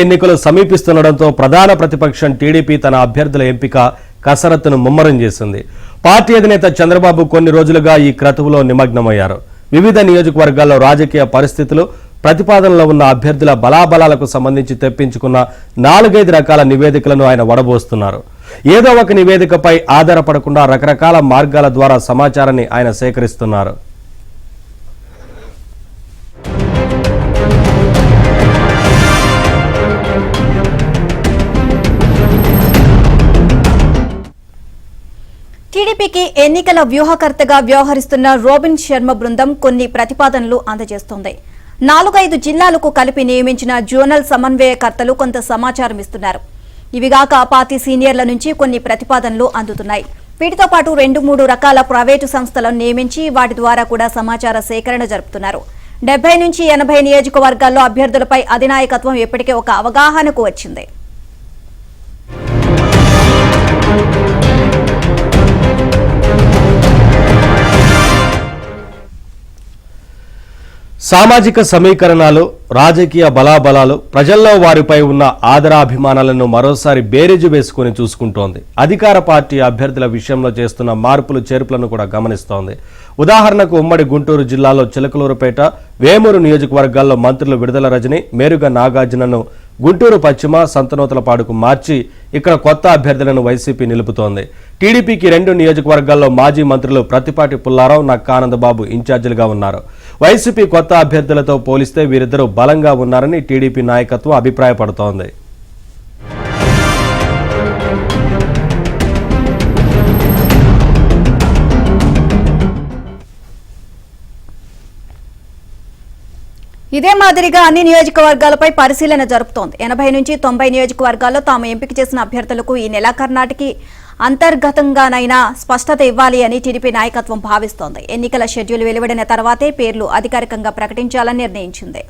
ఎన్నికలు సమీపిస్తుండటంతో ప్రధాన ప్రతిపక్షం టీడీపీ తన అభ్యర్థుల ఎంపిక కసరత్తును ముమ్మరం చేసింది. పార్టీ అధినేత చంద్రబాబు కొన్ని రోజులుగా ఈ క్రతువులో నిమగ్నమయ్యారు. వివిధ నియోజకవర్గాల్లో రాజకీయ పరిస్థితులు, ప్రతిపాదనలో ఉన్న అభ్యర్థుల బలాబలాలకు సంబంధించి తెప్పించుకున్న 4-5 రకాల నివేదికలను ఆయన వడబోస్తున్నారు. ఏదో ఒక నివేదికపై ఆధారపడకుండా రకరకాల మార్గాల ద్వారా సమాచారాన్ని ఆయన సేకరిస్తున్నారు. టీడీపీకి ఎన్నికల వ్యూహకర్తగా వ్యవహరిస్తున్న రోబిన్ శర్మ బృందం కొన్ని ప్రతిపాదనలు అందజేస్తోంది. 4-5 జిల్లాలకు కలిపి నియమించిన జోనల్ సమన్వయకర్తలు కొంత సమాచారం ఇస్తున్నారు. ఇవిగాక పార్టీ సీనియర్ల నుంచి కొన్ని ప్రతిపాదనలు అందుతున్నాయి. వీటితో పాటు 2-3 రకాల ప్రైవేటు సంస్థలను నియమించి వాటి ద్వారా కూడా సమాచార సేకరణ జరుపుతున్నారు. 70 నుంచి 80 నియోజకవర్గాల్లో అభ్యర్థులపై అధినాయకత్వం ఇప్పటికే ఒక అవగాహనకు వచ్చింది. సామాజిక సమీకరణాలు, రాజకీయ బలాబలాలు, ప్రజల్లో వారిపై ఉన్న ఆదరాభిమానాలను మరోసారి బేరీజు వేసుకుని చూసుకుంటోంది. అధికార పార్టీ అభ్యర్థుల విషయంలో చేస్తున్న మార్పులు చేర్పులను కూడా గమనిస్తోంది. ఉదాహరణకు ఉమ్మడి గుంటూరు జిల్లాలో చిలకలూరుపేట, వేమూరు నియోజకవర్గాల్లో మంత్రులు విడుదల రజని, మేరుగ నాగార్జునను గుంటూరు పశ్చిమ, సంతనూతలపాడుకు మార్చి ఇక్కడ కొత్త అభ్యర్థులను వైసీపీ నిలుపుతోంది. టీడీపీకి 2 నియోజకవర్గాల్లో మాజీ మంత్రులు ప్రత్తిపాటి పుల్లారావు, నక్కా ఆనందబాబు ఇన్ఛార్జీలుగా ఉన్నారు. వైసీపీ కొత్త అభ్యర్థులతో పోలిస్తే వీరిద్దరూ బలంగా ఉన్నారని టీడీపీ నాయకత్వం అభిప్రాయపడుతోంది. ఇదే మాదిరిగా అన్ని నియోజకవర్గాలపై పరిశీలన జరుపుతోంది. 80 నుంచి 90 నియోజకవర్గాల్లో తాము ఎంపిక చేసిన అభ్యర్థులకు ఈ నెలాఖరు నాటికి అంతర్గతంగానైనా స్పష్టత ఇవ్వాలి అని టీడీపీ నాయకత్వం భావిస్తోంది. ఎన్నికల షెడ్యూల్ వెలువడిన తర్వాతే పేర్లు అధికారికంగా ప్రకటించాలని నిర్ణయించింది.